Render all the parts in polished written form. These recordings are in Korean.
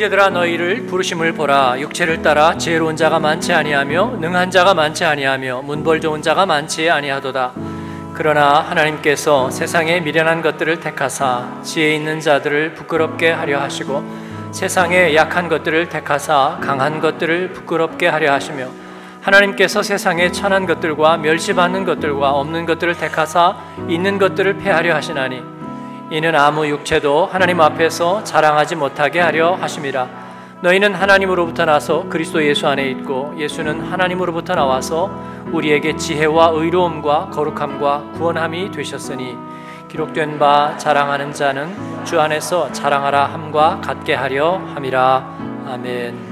형제들아, 너희를 부르심을 보라. 육체를 따라 지혜로운 자가 많지 아니하며 능한 자가 많지 아니하며 문벌 좋은 자가 많지 아니하도다. 그러나 하나님께서 세상에 미련한 것들을 택하사 지혜 있는 자들을 부끄럽게 하려 하시고 세상에 약한 것들을 택하사 강한 것들을 부끄럽게 하려 하시며 하나님께서 세상에 천한 것들과 멸시받는 것들과 없는 것들을 택하사 있는 것들을 폐하려 하시나니 이는 아무 육체도 하나님 앞에서 자랑하지 못하게 하려 하심이라. 너희는 하나님으로부터 나서 그리스도 예수 안에 있고 예수는 하나님으로부터 나와서 우리에게 지혜와 의로움과 거룩함과 구원함이 되셨으니 기록된 바 자랑하는 자는 주 안에서 자랑하라 함과 같게 하려 함이라. 아멘.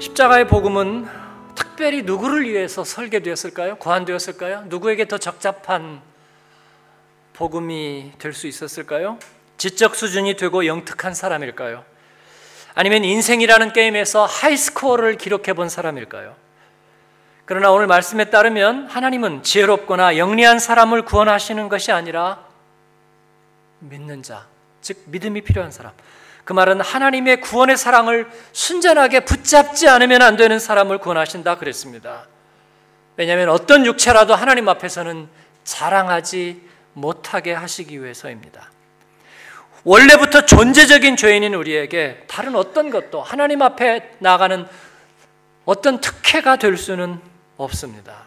십자가의 복음은 특별히 누구를 위해서 설계되었을까요? 고안되었을까요? 누구에게 더 적합한 복음이 될 수 있었을까요? 지적 수준이 되고 영특한 사람일까요? 아니면 인생이라는 게임에서 하이스코어를 기록해 본 사람일까요? 그러나 오늘 말씀에 따르면 하나님은 지혜롭거나 영리한 사람을 구원하시는 것이 아니라 믿는 자, 즉 믿음이 필요한 사람, 그 말은 하나님의 구원의 사랑을 순전하게 붙잡지 않으면 안 되는 사람을 구원하신다 그랬습니다. 왜냐하면 어떤 육체라도 하나님 앞에서는 자랑하지 못하게 하시기 위해서입니다. 원래부터 존재적인 죄인인 우리에게 다른 어떤 것도 하나님 앞에 나가는 어떤 특혜가 될 수는 없습니다.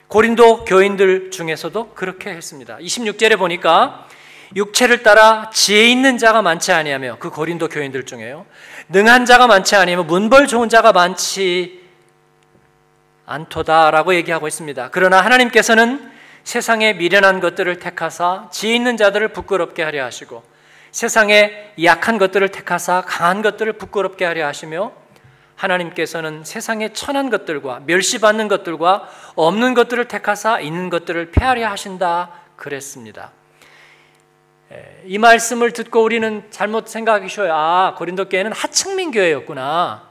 고린도 교인들 중에서도 그렇게 했습니다. 26절에 보니까 육체를 따라 지혜 있는 자가 많지 아니하며, 그 고린도 교인들 중에요, 능한 자가 많지 아니하며 문벌 좋은 자가 많지 않도다라고 얘기하고 있습니다. 그러나 하나님께서는 세상에 미련한 것들을 택하사 지혜 있는 자들을 부끄럽게 하려 하시고 세상에 약한 것들을 택하사 강한 것들을 부끄럽게 하려 하시며 하나님께서는 세상에 천한 것들과 멸시받는 것들과 없는 것들을 택하사 있는 것들을 폐하려 하신다 그랬습니다. 이 말씀을 듣고 우리는 잘못 생각하기 쉬워요. 아, 고린도 교회는 하층민 교회였구나.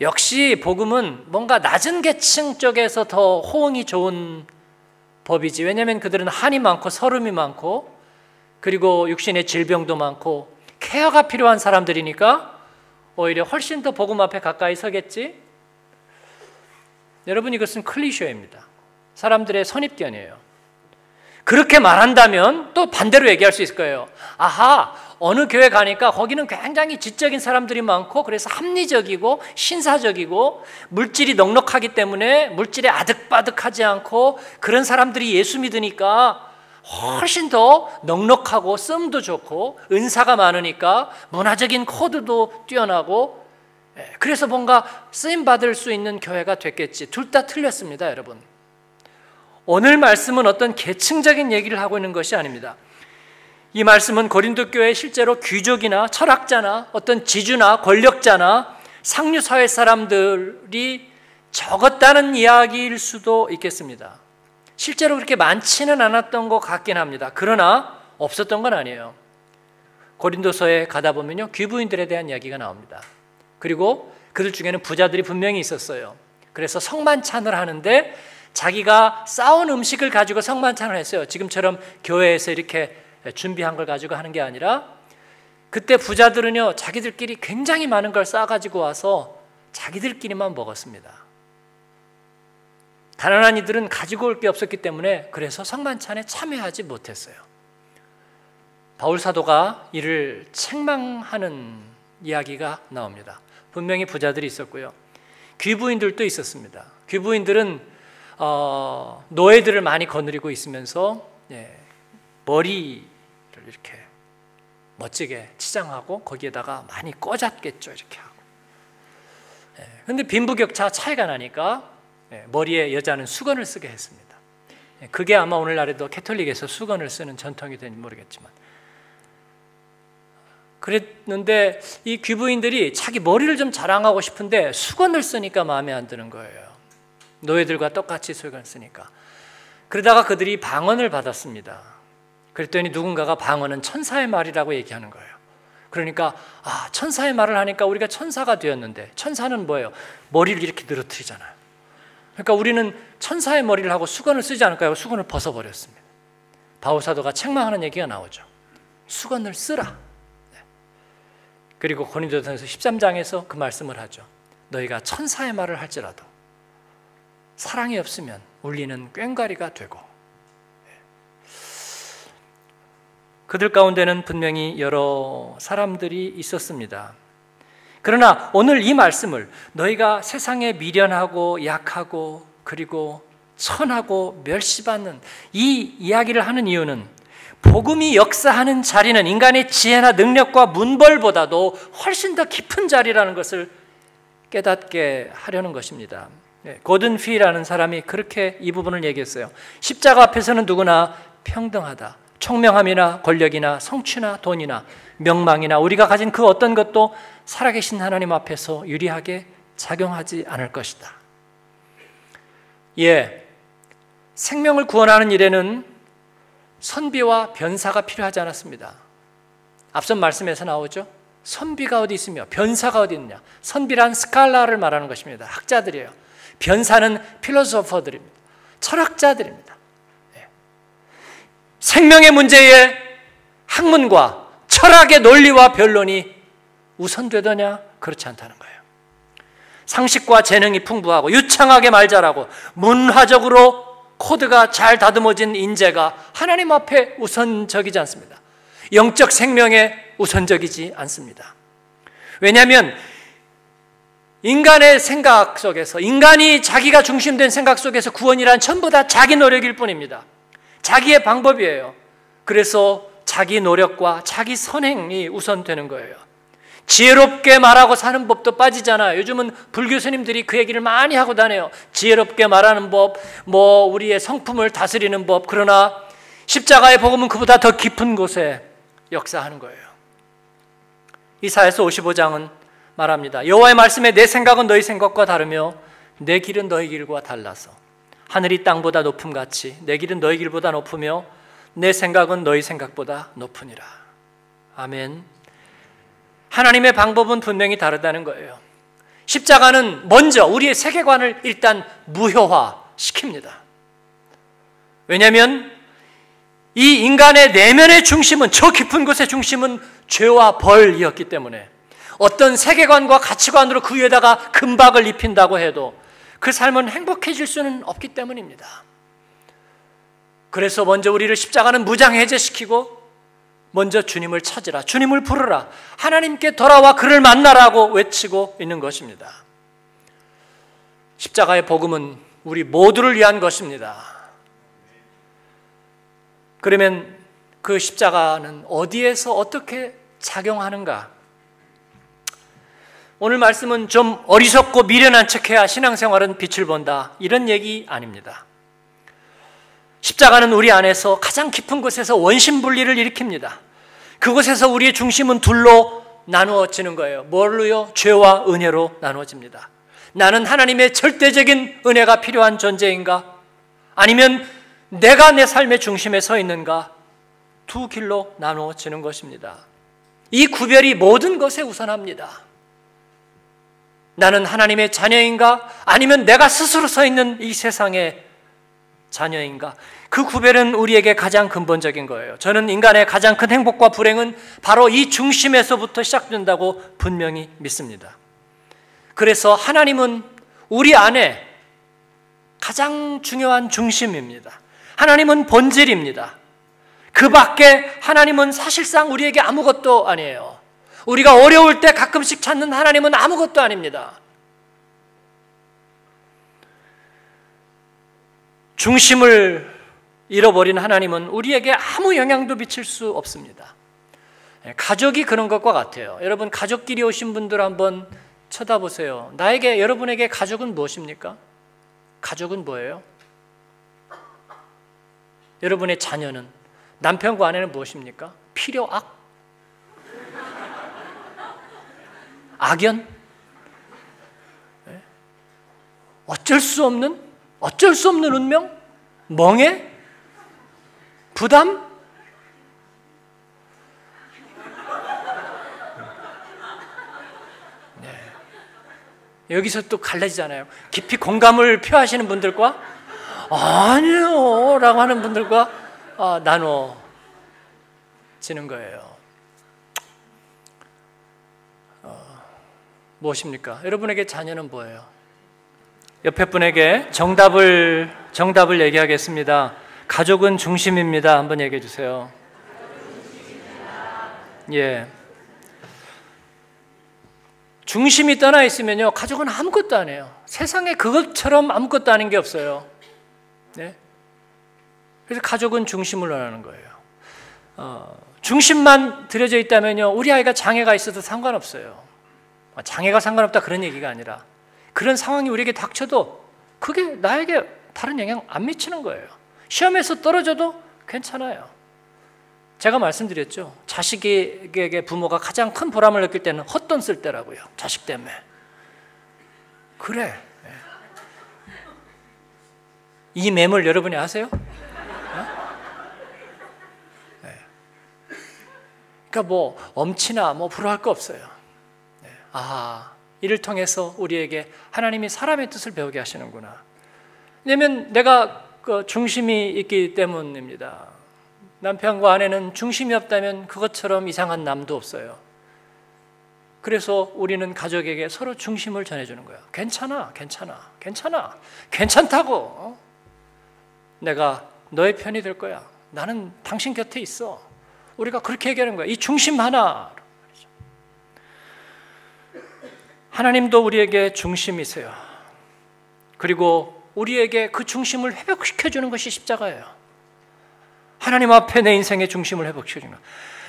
역시 복음은 뭔가 낮은 계층 쪽에서 더 호응이 좋은 법이지. 왜냐하면 그들은 한이 많고 서름이 많고 그리고 육신의 질병도 많고 케어가 필요한 사람들이니까 오히려 훨씬 더 복음 앞에 가까이 서겠지. 여러분, 이것은 클리셰입니다. 사람들의 선입견이에요. 그렇게 말한다면 또 반대로 얘기할 수 있을 거예요. 아하, 어느 교회 가니까 거기는 굉장히 지적인 사람들이 많고 그래서 합리적이고 신사적이고 물질이 넉넉하기 때문에 물질에 아득바득하지 않고 그런 사람들이 예수 믿으니까 훨씬 더 넉넉하고 씀도 좋고 은사가 많으니까 문화적인 코드도 뛰어나고 그래서 뭔가 쓰임받을 수 있는 교회가 됐겠지. 둘 다 틀렸습니다, 여러분. 오늘 말씀은 어떤 계층적인 얘기를 하고 있는 것이 아닙니다. 이 말씀은 고린도 교회 실제로 귀족이나 철학자나 어떤 지주나 권력자나 상류사회 사람들이 적었다는 이야기일 수도 있겠습니다. 실제로 그렇게 많지는 않았던 것 같긴 합니다. 그러나 없었던 건 아니에요. 고린도서에 가다 보면요, 귀부인들에 대한 이야기가 나옵니다. 그리고 그들 중에는 부자들이 분명히 있었어요. 그래서 성만찬을 하는데 자기가 싸온 음식을 가지고 성만찬을 했어요. 지금처럼 교회에서 이렇게 준비한 걸 가지고 하는 게 아니라 그때 부자들은요, 자기들끼리 굉장히 많은 걸 싸가지고 와서 자기들끼리만 먹었습니다. 가난한 이들은 가지고 올 게 없었기 때문에 그래서 성만찬에 참여하지 못했어요. 바울 사도가 이를 책망하는 이야기가 나옵니다. 분명히 부자들이 있었고요, 귀부인들도 있었습니다. 귀부인들은 노예들을 많이 거느리고 있으면서 머리를 이렇게 멋지게 치장하고 거기에다가 많이 꽂았겠죠, 이렇게 하고. 근데 빈부격차 차이가 나니까 머리에 여자는 수건을 쓰게 했습니다. 그게 아마 오늘날에도 캐톨릭에서 수건을 쓰는 전통이 되는지 모르겠지만, 그랬는데 이 귀부인들이 자기 머리를 좀 자랑하고 싶은데 수건을 쓰니까 마음에 안 드는 거예요. 노예들과 똑같이 수건을 쓰니까. 그러다가 그들이 방언을 받았습니다. 그랬더니 누군가가 방언은 천사의 말이라고 얘기하는 거예요. 그러니까 천사의 말을 하니까 우리가 천사가 되었는데, 천사는 뭐예요? 머리를 이렇게 늘어뜨리잖아요. 그러니까 우리는 천사의 머리를 하고 수건을 쓰지 않을까요? 수건을 벗어버렸습니다. 바울 사도가 책망하는 얘기가 나오죠. 수건을 쓰라. 그리고 고린도전서 13장에서 그 말씀을 하죠. 너희가 천사의 말을 할지라도 사랑이 없으면 울리는 꽹과리가 되고. 그들 가운데는 분명히 여러 사람들이 있었습니다. 그러나 오늘 이 말씀을 너희가 세상에 미련하고 약하고 그리고 천하고 멸시받는 이 이야기를 하는 이유는 복음이 역사하는 자리는 인간의 지혜나 능력과 문벌보다도 훨씬 더 깊은 자리라는 것을 깨닫게 하려는 것입니다. 고든 피라는 사람이 그렇게 이 부분을 얘기했어요. 십자가 앞에서는 누구나 평등하다. 총명함이나 권력이나 성취나 돈이나 명망이나 우리가 가진 그 어떤 것도 살아계신 하나님 앞에서 유리하게 작용하지 않을 것이다. 생명을 구원하는 일에는 선비와 변사가 필요하지 않았습니다. 앞선 말씀에서 나오죠. 선비가 어디 있으며 변사가 어디 있느냐. 선비란 스칼라를 말하는 것입니다. 학자들이에요. 변사는 필로소퍼들입니다. 철학자들입니다. 생명의 문제에 학문과 철학의 논리와 변론이 우선되더냐? 그렇지 않다는 거예요. 상식과 재능이 풍부하고 유창하게 말 잘하고 문화적으로 코드가 잘 다듬어진 인재가 하나님 앞에 우선적이지 않습니다. 영적 생명에 우선적이지 않습니다. 왜냐하면 인간의 생각 속에서, 인간이 자기가 중심된 생각 속에서 구원이란 전부 다 자기 노력일 뿐입니다. 자기의 방법이에요. 그래서 자기 노력과 자기 선행이 우선되는 거예요. 지혜롭게 말하고 사는 법도 빠지잖아요. 요즘은 불교 스님들이 그 얘기를 많이 하고 다녀요. 지혜롭게 말하는 법, 우리의 성품을 다스리는 법. 그러나 십자가의 복음은 그보다 더 깊은 곳에 역사하는 거예요. 이사야서 55장은 말합니다. 여호와의 말씀에 내 생각은 너희 생각과 다르며 내 길은 너희 길과 달라서 하늘이 땅보다 높음같이 내 길은 너희 길보다 높으며 내 생각은 너희 생각보다 높으니라. 아멘. 하나님의 방법은 분명히 다르다는 거예요. 십자가는 먼저 우리의 세계관을 일단 무효화시킵니다. 왜냐하면 이 인간의 내면의 중심은, 저 깊은 곳의 중심은 죄와 벌이었기 때문에 어떤 세계관과 가치관으로 그 위에다가 금박을 입힌다고 해도 그 삶은 행복해질 수는 없기 때문입니다. 그래서 먼저 우리를 십자가는 무장해제시키고 먼저 주님을 찾으라, 주님을 부르라, 하나님께 돌아와 그를 만나라고 외치고 있는 것입니다. 십자가의 복음은 우리 모두를 위한 것입니다. 그러면 그 십자가는 어디에서 어떻게 작용하는가? 오늘 말씀은 좀 어리석고 미련한 척해야 신앙생활은 빛을 본다, 이런 얘기 아닙니다. 십자가는 우리 안에서 가장 깊은 곳에서 원심분리를 일으킵니다. 그곳에서 우리의 중심은 둘로 나누어지는 거예요. 뭘로요? 죄와 은혜로 나누어집니다. 나는 하나님의 절대적인 은혜가 필요한 존재인가? 아니면 내가 내 삶의 중심에 서 있는가? 두 길로 나누어지는 것입니다. 이 구별이 모든 것에 우선합니다. 나는 하나님의 자녀인가? 아니면 내가 스스로 서 있는 이 세상의 자녀인가? 그 구별은 우리에게 가장 근본적인 거예요. 저는 인간의 가장 큰 행복과 불행은 바로 이 중심에서부터 시작된다고 분명히 믿습니다. 그래서 하나님은 우리 안에 가장 중요한 중심입니다. 하나님은 본질입니다. 그 밖에 하나님은 사실상 우리에게 아무것도 아니에요. 우리가 어려울 때 가끔씩 찾는 하나님은 아무것도 아닙니다. 중심을 잃어버린 하나님은 우리에게 아무 영향도 미칠 수 없습니다. 가족이 그런 것과 같아요. 여러분, 가족끼리 오신 분들 한번 쳐다보세요. 여러분에게 가족은 무엇입니까? 가족은 뭐예요? 여러분의 자녀는, 남편과 아내는 무엇입니까? 필요악? 악연? 어쩔 수 없는 운명? 멍해? 부담? 네. 여기서 또 갈라지잖아요. 깊이 공감을 표하시는 분들과 아니요 라고 하는 분들과 나눠지는 거예요. 무엇입니까? 여러분에게 자녀는 뭐예요? 옆에 분에게 정답을 얘기하겠습니다. 가족은 중심입니다. 한번 얘기해 주세요. 예. 중심이 떠나 있으면요, 가족은 아무것도 안 해요. 세상에 그것처럼 아무것도 아닌 게 없어요. 네? 그래서 가족은 중심을 원하는 거예요. 중심만 들여져 있다면요, 우리 아이가 장애가 있어도 상관없어요. 장애가 상관없다 그런 얘기가 아니라 그런 상황이 우리에게 닥쳐도 그게 나에게 다른 영향 안 미치는 거예요. 시험에서 떨어져도 괜찮아요. 제가 말씀드렸죠. 자식에게 부모가 가장 큰 보람을 느낄 때는 헛돈 쓸 때라고요. 자식 때문에. 그래. 이 매물 여러분이 아세요? 그러니까 뭐 엄치나 뭐 불허할 거 없어요. 이를 통해서 우리에게 하나님이 사람의 뜻을 배우게 하시는구나. 왜냐하면 내가 그 중심이 있기 때문입니다. 남편과 아내는 중심이 없다면 그것처럼 이상한 남도 없어요. 그래서 우리는 가족에게 서로 중심을 전해주는 거예요. 괜찮다고. 내가 너의 편이 될 거야. 나는 당신 곁에 있어. 우리가 그렇게 얘기하는 거야. 이 중심 하나. 하나님도 우리에게 중심이세요. 그리고 우리에게 그 중심을 회복시켜주는 것이 십자가예요. 하나님 앞에 내 인생의 중심을 회복시켜주는 거예요.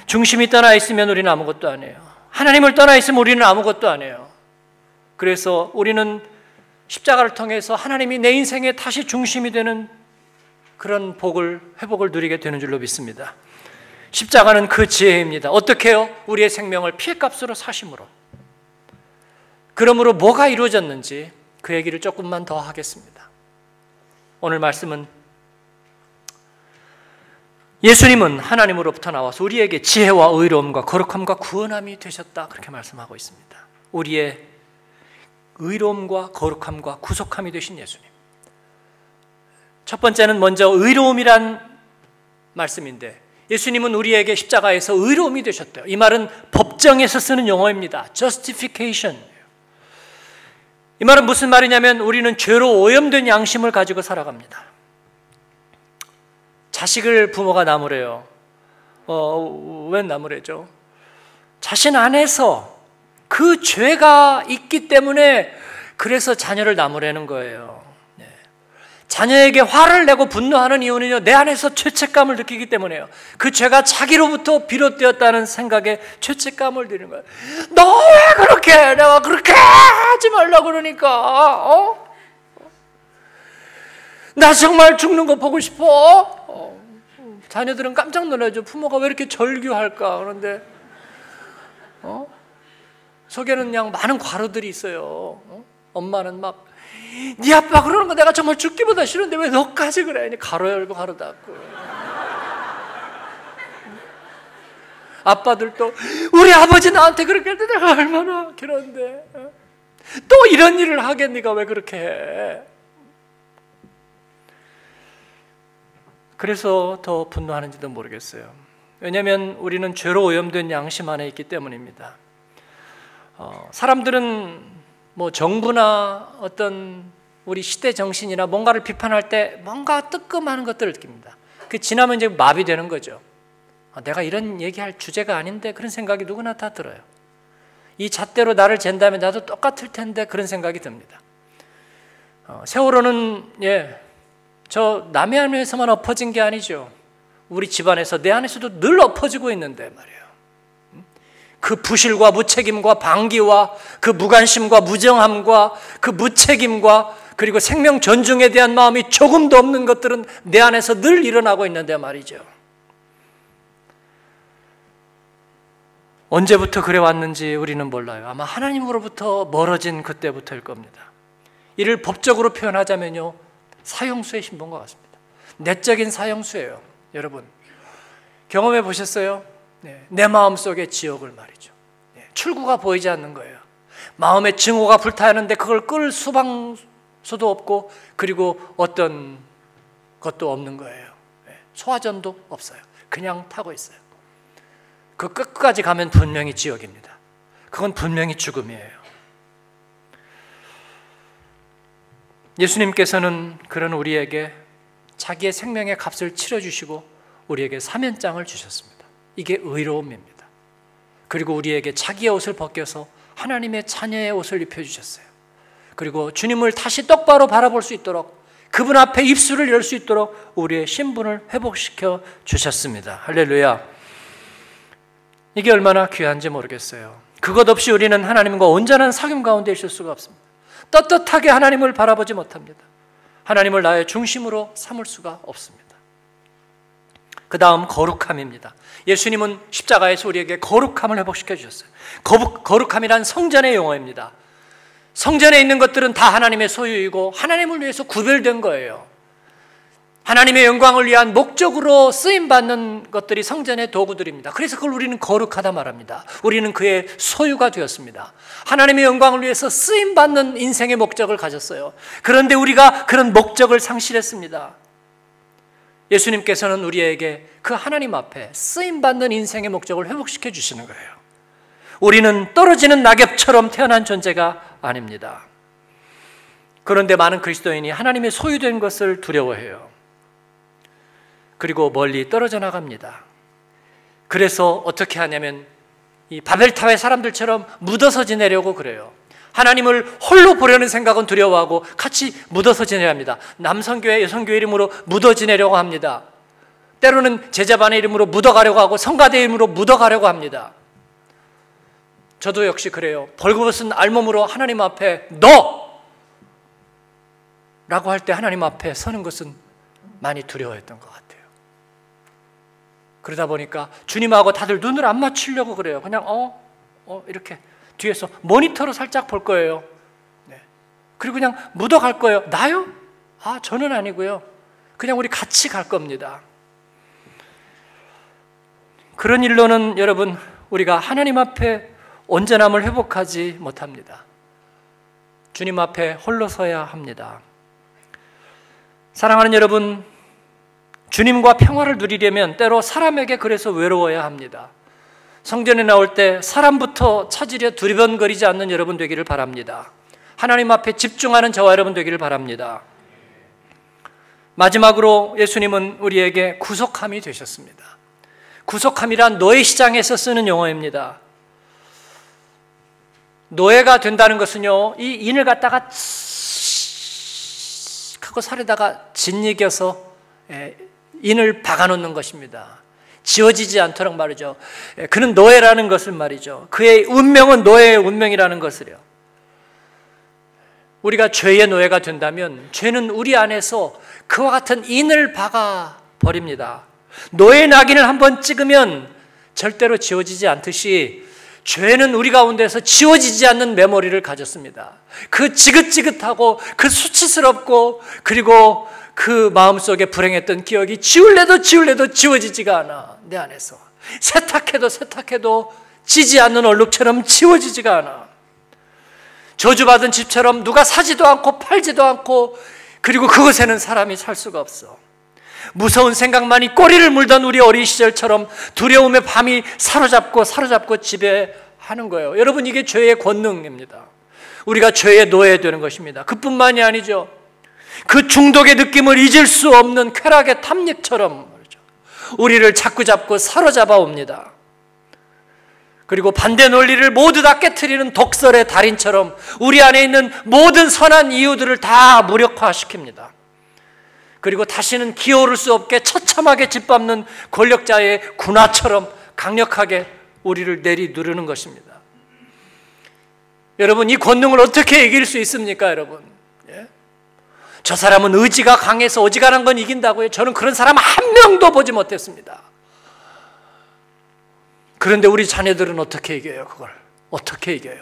중심이 떠나 있으면 우리는 아무것도 안 해요. 하나님을 떠나 있으면 우리는 아무것도 안 해요. 그래서 우리는 십자가를 통해서 하나님이 내 인생의 다시 중심이 되는 그런 회복을 누리게 되는 줄로 믿습니다. 십자가는 그 지혜입니다. 어떻게 해요? 우리의 생명을 피해값으로 사심으로. 그러므로 뭐가 이루어졌는지 그 얘기를 조금만 더 하겠습니다. 오늘 말씀은 예수님은 하나님으로부터 나와서 우리에게 지혜와 의로움과 거룩함과 구원함이 되셨다, 그렇게 말씀하고 있습니다. 우리의 의로움과 거룩함과 구속함이 되신 예수님. 첫 번째는 먼저 의로움이란 말씀인데, 예수님은 우리에게 십자가에서 의로움이 되셨대요. 이 말은 법정에서 쓰는 용어입니다. justification. 이 말은 무슨 말이냐면 우리는 죄로 오염된 양심을 가지고 살아갑니다. 자식을 부모가 나무래요. 왜 나무래죠? 자신 안에서 그 죄가 있기 때문에 그래서 자녀를 나무래는 거예요. 네. 자녀에게 화를 내고 분노하는 이유는요, 내 안에서 죄책감을 느끼기 때문에요. 그 죄가 자기로부터 비롯되었다는 생각에 죄책감을 드리는 거예요. 너 왜 그렇게 해? 내가 그렇게 하지 말라고 그러니까. 나 정말 죽는 거 보고 싶어? 자녀들은 깜짝 놀라죠. 부모가 왜 이렇게 절규할까? 그런데 속에는 그냥 많은 과로들이 있어요. 엄마는 막 네 아빠 그러는 거 내가 정말 죽기보다 싫은데 왜 너까지 그래? 가로 열고 가로 닫고. 아빠들도 우리 아버지 나한테 그렇게 했는데 내가 얼마나 그런데 또 이런 일을 하겠니가 왜 그렇게 해? 그래서 더 분노하는지도 모르겠어요. 왜냐하면 우리는 죄로 오염된 양심 안에 있기 때문입니다. 사람들은 뭐 정부나 어떤 우리 시대 정신이나 뭔가를 비판할 때 뭔가 뜨끔하는 것들을 느낍니다. 그 지나면 이제 마비되는 거죠. 내가 이런 얘기할 주제가 아닌데 그런 생각이 누구나 다 들어요. 이 잣대로 나를 잰다면 나도 똑같을 텐데 그런 생각이 듭니다. 세월호는 저 남의 안에서만 엎어진 게 아니죠. 우리 집안에서 내 안에서도 늘 엎어지고 있는데 말이에요. 그 부실과 무책임과 방기와 그 무관심과 무정함과 그 무책임과 그리고 생명 존중에 대한 마음이 조금도 없는 것들은 내 안에서 늘 일어나고 있는데 말이죠. 언제부터 그래 왔는지 우리는 몰라요. 아마 하나님으로부터 멀어진 그때부터일 겁니다. 이를 법적으로 표현하자면요, 사형수의 신분과 같습니다. 내적인 사형수예요. 여러분 경험해 보셨어요? 내 마음속의 지옥을 말이죠. 출구가 보이지 않는 거예요. 마음의 증오가 불타는데 그걸 끌 수방소도 없고 그리고 어떤 것도 없는 거예요. 소화전도 없어요. 그냥 타고 있어요. 그 끝까지 가면 분명히 지옥입니다. 그건 분명히 죽음이에요. 예수님께서는 그런 우리에게 자기의 생명의 값을 치러주시고 우리에게 사면장을 주셨습니다. 이게 의로움입니다. 그리고 우리에게 자기의 옷을 벗겨서 하나님의 자녀의 옷을 입혀주셨어요. 그리고 주님을 다시 똑바로 바라볼 수 있도록, 그분 앞에 입술을 열 수 있도록 우리의 신분을 회복시켜 주셨습니다. 할렐루야. 이게 얼마나 귀한지 모르겠어요. 그것 없이 우리는 하나님과 온전한 사귐 가운데 있을 수가 없습니다. 떳떳하게 하나님을 바라보지 못합니다. 하나님을 나의 중심으로 삼을 수가 없습니다. 그 다음 거룩함입니다. 예수님은 십자가에서 우리에게 거룩함을 회복시켜 주셨어요. 거룩함이란 성전의 용어입니다. 성전에 있는 것들은 다 하나님의 소유이고 하나님을 위해서 구별된 거예요. 하나님의 영광을 위한 목적으로 쓰임받는 것들이 성전의 도구들입니다. 그래서 그걸 우리는 거룩하다 말합니다. 우리는 그의 소유가 되었습니다. 하나님의 영광을 위해서 쓰임받는 인생의 목적을 가졌어요. 그런데 우리가 그런 목적을 상실했습니다. 예수님께서는 우리에게 그 하나님 앞에 쓰임받는 인생의 목적을 회복시켜 주시는 거예요. 우리는 떨어지는 낙엽처럼 태어난 존재가 아닙니다. 그런데 많은 그리스도인이 하나님의 소유된 것을 두려워해요. 그리고 멀리 떨어져 나갑니다. 그래서 어떻게 하냐면 이 바벨탑의 사람들처럼 묻어서 지내려고 그래요. 하나님을 홀로 보려는 생각은 두려워하고 같이 묻어서 지내야 합니다. 남성교회, 여성교회 이름으로 묻어 지내려고 합니다. 때로는 제자반의 이름으로 묻어가려고 하고 성가대 이름으로 묻어가려고 합니다. 저도 역시 그래요. 벌거벗은 알몸으로 하나님 앞에 너! 라고 할 때 하나님 앞에 서는 것은 많이 두려워했던 것 같아요. 그러다 보니까 주님하고 다들 눈을 안 맞추려고 그래요. 그냥 이렇게 뒤에서 모니터로 살짝 볼 거예요. 네. 그리고 그냥 묻어갈 거예요. 나요? 저는 아니고요. 그냥 우리 같이 갈 겁니다. 그런 일로는 여러분, 우리가 하나님 앞에 온전함을 회복하지 못합니다. 주님 앞에 홀로 서야 합니다. 사랑하는 여러분, 주님과 평화를 누리려면 때로 사람에게 그래서 외로워야 합니다. 성전에 나올 때 사람부터 찾으려 두리번거리지 않는 여러분 되기를 바랍니다. 하나님 앞에 집중하는 저와 여러분 되기를 바랍니다. 마지막으로 예수님은 우리에게 구속함이 되셨습니다. 구속함이란 노예 시장에서 쓰는 용어입니다. 노예가 된다는 것은요, 이 인을 갖다가 하고 살에다가 짓이겨서 인을 박아놓는 것입니다. 지워지지 않도록 말이죠. 그는 노예라는 것을 말이죠. 그의 운명은 노예의 운명이라는 것을요. 우리가 죄의 노예가 된다면 죄는 우리 안에서 그와 같은 인을 박아 버립니다. 노예 낙인을 한번 찍으면 절대로 지워지지 않듯이 죄는 우리 가운데서 지워지지 않는 메모리를 가졌습니다. 그 지긋지긋하고 그 수치스럽고 그리고 그 마음속에 불행했던 기억이 지울래도 지워지지가 않아. 내 안에서 세탁해도 지지 않는 얼룩처럼 지워지지가 않아. 저주받은 집처럼 누가 사지도 않고 팔지도 않고, 그리고 그곳에는 사람이 살 수가 없어. 무서운 생각만이 꼬리를 물던 우리 어린 시절처럼 두려움의 밤이 사로잡고 지배하는 거예요. 여러분, 이게 죄의 권능입니다. 우리가 죄의 노예되는 것입니다. 그뿐만이 아니죠. 그 중독의 느낌을 잊을 수 없는 쾌락의 탐닉처럼 우리를 자꾸 잡고 사로잡아 옵니다. 그리고 반대 논리를 모두 다 깨트리는 독설의 달인처럼 우리 안에 있는 모든 선한 이유들을 다 무력화시킵니다. 그리고 다시는 기어오를 수 없게 처참하게 짓밟는 권력자의 군화처럼 강력하게 우리를 내리누르는 것입니다. 여러분, 이 권능을 어떻게 이길 수 있습니까, 여러분? 저 사람은 의지가 강해서 어지간한 건 이긴다고요. 저는 그런 사람 한 명도 보지 못했습니다. 그런데 우리 자녀들은 어떻게 이겨요? 그걸 어떻게 이겨요?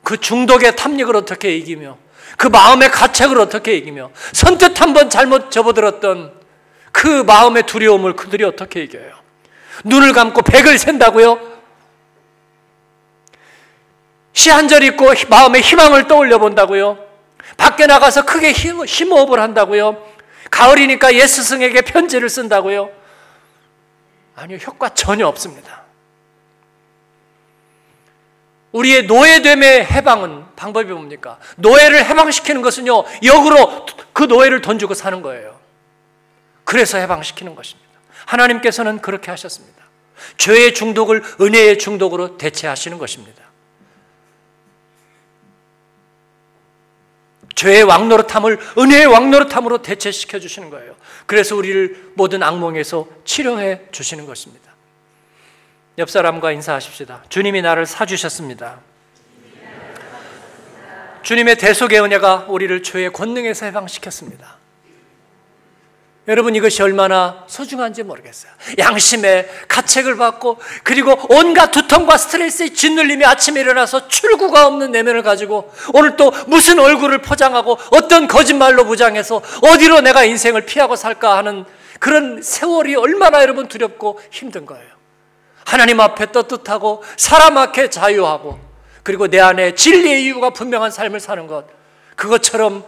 그 중독의 탐닉을 어떻게 이기며, 그 마음의 가책을 어떻게 이기며, 선뜻 한번 잘못 접어들었던 그 마음의 두려움을 그들이 어떻게 이겨요? 눈을 감고 백을 센다고요? 시 한 절 읽고 마음의 희망을 떠올려 본다고요? 밖에 나가서 크게 힘호흡을 한다고요? 가을이니까 옛 스승에게 편지를 쓴다고요? 아니요, 효과 전혀 없습니다. 우리의 노예됨의 해방은 방법이 뭡니까? 노예를 해방시키는 것은요, 역으로 그 노예를 돈 주고 사는 거예요. 그래서 해방시키는 것입니다. 하나님께서는 그렇게 하셨습니다. 죄의 중독을 은혜의 중독으로 대체하시는 것입니다. 죄의 왕노릇함을 은혜의 왕노릇함으로 대체시켜 주시는 거예요. 그래서 우리를 모든 악몽에서 치료해 주시는 것입니다. 옆 사람과 인사하십시다. 주님이 나를 사주셨습니다. 주님의 대속의 은혜가 우리를 죄의 권능에서 해방시켰습니다. 여러분, 이것이 얼마나 소중한지 모르겠어요. 양심의 가책을 받고, 그리고 온갖 두통과 스트레스에 짓눌림이 아침에 일어나서 출구가 없는 내면을 가지고 오늘 또 무슨 얼굴을 포장하고 어떤 거짓말로 무장해서 어디로 내가 인생을 피하고 살까 하는 그런 세월이 얼마나 여러분 두렵고 힘든 거예요. 하나님 앞에 떳떳하고 사람 앞에 자유하고, 그리고 내 안에 진리의 이유가 분명한 삶을 사는 것, 그것처럼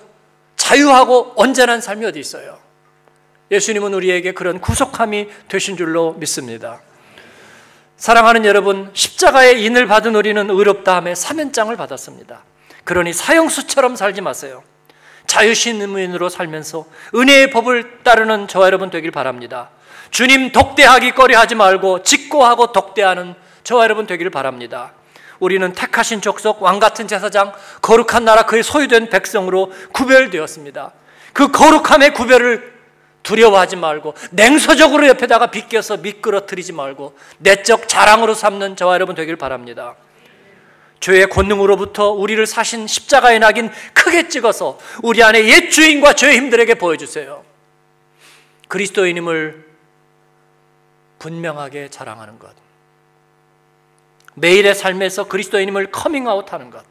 자유하고 온전한 삶이 어디 있어요? 예수님은 우리에게 그런 구속함이 되신 줄로 믿습니다. 사랑하는 여러분, 십자가의 인을 받은 우리는 의롭다함의 사면장을 받았습니다. 그러니 사형수처럼 살지 마세요. 자유시민으로 살면서 은혜의 법을 따르는 저와 여러분 되길 바랍니다. 주님 독대하기 꺼려하지 말고 직고하고 독대하는 저와 여러분 되기를 바랍니다. 우리는 택하신 족속, 왕같은 제사장, 거룩한 나라, 그의 소유된 백성으로 구별되었습니다. 그 거룩함의 구별을 두려워하지 말고, 냉소적으로 옆에다가 비껴서 미끄러뜨리지 말고 내적 자랑으로 삼는 저와 여러분 되길 바랍니다. 죄의 권능으로부터 우리를 사신 십자가의 낙인 크게 찍어서 우리 안에 옛 주인과 죄의 힘들에게 보여주세요. 그리스도인임을 분명하게 자랑하는 것, 매일의 삶에서 그리스도인임을 커밍아웃하는 것,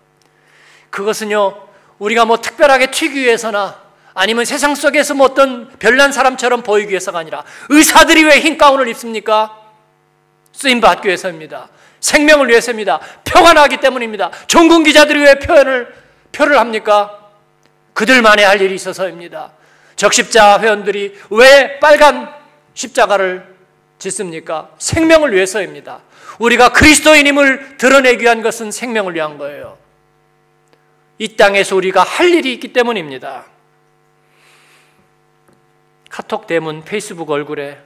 그것은요, 우리가 뭐 특별하게 튀기 위해서나 아니면 세상 속에서 뭐 어떤 별난 사람처럼 보이기 위해서가 아니라, 의사들이 왜 흰 가운을 입습니까? 쓰임받기 위해서입니다. 생명을 위해서입니다. 표가 나기 때문입니다. 종군 기자들이 왜 표를 합니까? 그들만의 할 일이 있어서입니다. 적십자 회원들이 왜 빨간 십자가를 짓습니까? 생명을 위해서입니다. 우리가 그리스도인임을 드러내기 위한 것은 생명을 위한 거예요. 이 땅에서 우리가 할 일이 있기 때문입니다. 카톡 대문, 페이스북 얼굴에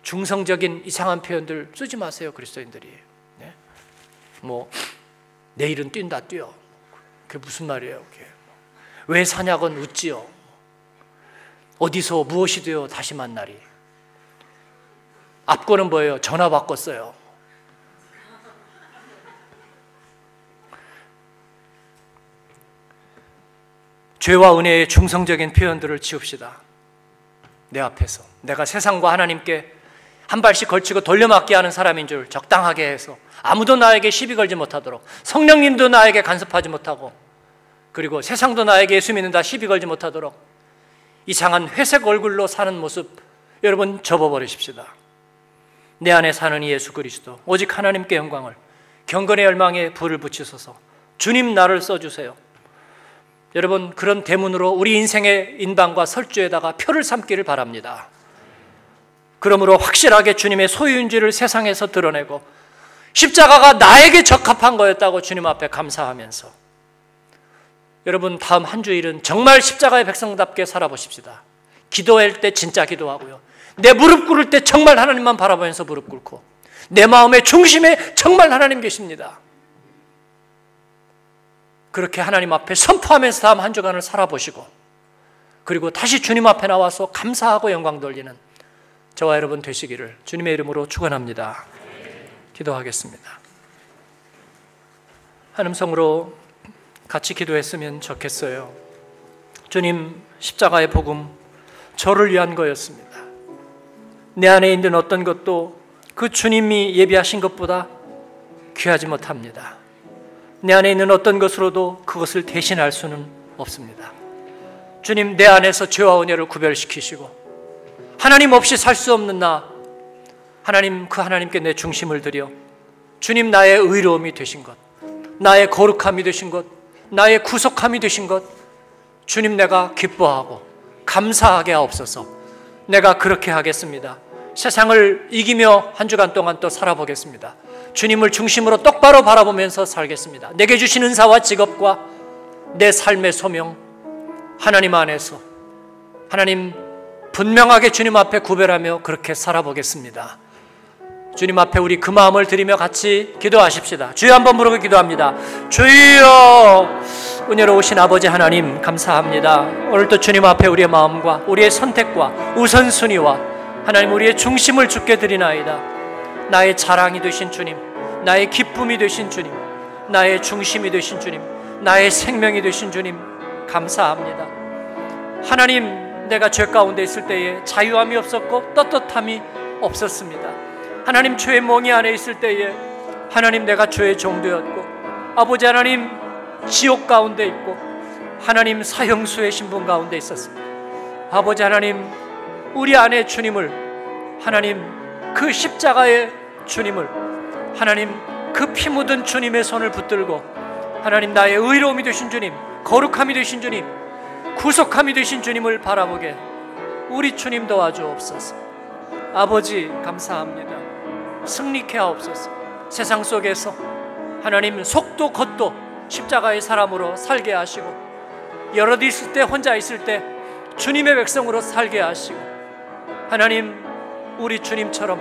중성적인 이상한 표현들 쓰지 마세요, 그리스도인들이. 네? 뭐 내일은 뛴다, 뛰어. 그게 무슨 말이에요? 그게. 왜 사냐건 웃지요. 어디서 무엇이 되어 다시 만나리. 앞거는 뭐예요? 전화 바꿨어요. 죄와 은혜의 중성적인 표현들을 지웁시다. 내 앞에서 내가 세상과 하나님께 한 발씩 걸치고 돌려막기 하는 사람인 줄 적당하게 해서 아무도 나에게 시비 걸지 못하도록, 성령님도 나에게 간섭하지 못하고, 그리고 세상도 나에게 예수 믿는다 시비 걸지 못하도록 이상한 회색 얼굴로 사는 모습 여러분 접어버리십시다. 내 안에 사는 이 예수 그리스도, 오직 하나님께 영광을, 경건의 열망에 불을 붙이소서. 주님 나를 써주세요. 여러분, 그런 대문으로 우리 인생의 인방과 설주에다가 표를 삼기를 바랍니다. 그러므로 확실하게 주님의 소유인지를 세상에서 드러내고, 십자가가 나에게 적합한 거였다고 주님 앞에 감사하면서, 여러분 다음 한 주일은 정말 십자가의 백성답게 살아보십시다. 기도할 때 진짜 기도하고요, 내 무릎 꿇을 때 정말 하나님만 바라보면서 무릎 꿇고, 내 마음의 중심에 정말 하나님 계십니다. 그렇게 하나님 앞에 선포하면서 다음 한 주간을 살아보시고, 그리고 다시 주님 앞에 나와서 감사하고 영광 돌리는 저와 여러분 되시기를 주님의 이름으로 축원합니다. 기도하겠습니다. 한 음성으로 같이 기도했으면 좋겠어요. 주님, 십자가의 복음 저를 위한 거였습니다. 내 안에 있는 어떤 것도 그 주님이 예비하신 것보다 귀하지 못합니다. 내 안에 있는 어떤 것으로도 그것을 대신할 수는 없습니다. 주님, 내 안에서 죄와 은혜를 구별시키시고 하나님 없이 살 수 없는 나, 하나님, 그 하나님께 내 중심을 드려 주님 나의 의로움이 되신 것, 나의 거룩함이 되신 것, 나의 구속함이 되신 것, 주님 내가 기뻐하고 감사하게 하옵소서. 내가 그렇게 하겠습니다. 세상을 이기며 한 주간 동안 또 살아보겠습니다. 주님을 중심으로 똑바로 바라보면서 살겠습니다. 내게 주신 은사와 직업과 내 삶의 소명, 하나님 안에서 하나님 분명하게 주님 앞에 구별하며 그렇게 살아보겠습니다. 주님 앞에 우리 그 마음을 드리며 같이 기도하십시다. 주여 한번 부르고 기도합니다. 주여, 은혜로우신 아버지 하나님 감사합니다. 오늘도 주님 앞에 우리의 마음과 우리의 선택과 우선순위와 하나님 우리의 중심을 주께 드리나이다. 나의 자랑이 되신 주님, 나의 기쁨이 되신 주님, 나의 중심이 되신 주님, 나의 생명이 되신 주님 감사합니다. 하나님, 내가 죄 가운데 있을 때에 자유함이 없었고 떳떳함이 없었습니다. 하나님, 죄의 멍이 안에 있을 때에 하나님 내가 죄의 종되었고 아버지 하나님 지옥 가운데 있고 하나님 사형수의 신분 가운데 있었습니다. 아버지 하나님, 우리 안에 주님을, 하나님 그 십자가의 주님을, 하나님 그 피 묻은 주님의 손을 붙들고 하나님 나의 의로움이 되신 주님, 거룩함이 되신 주님, 구속함이 되신 주님을 바라보게 우리 주님 도와주옵소서. 아버지 감사합니다. 승리케 하옵소서. 세상 속에서 하나님 속도 겉도 십자가의 사람으로 살게 하시고 여럿 있을 때 혼자 있을 때 주님의 백성으로 살게 하시고 하나님 우리 주님처럼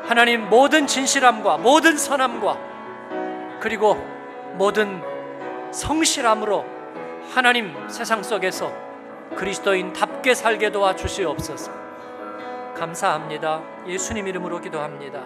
하나님 모든 진실함과 모든 선함과 그리고 모든 성실함으로 하나님 세상 속에서 그리스도인답게 살게 도와주시옵소서. 감사합니다. 예수님 이름으로 기도합니다.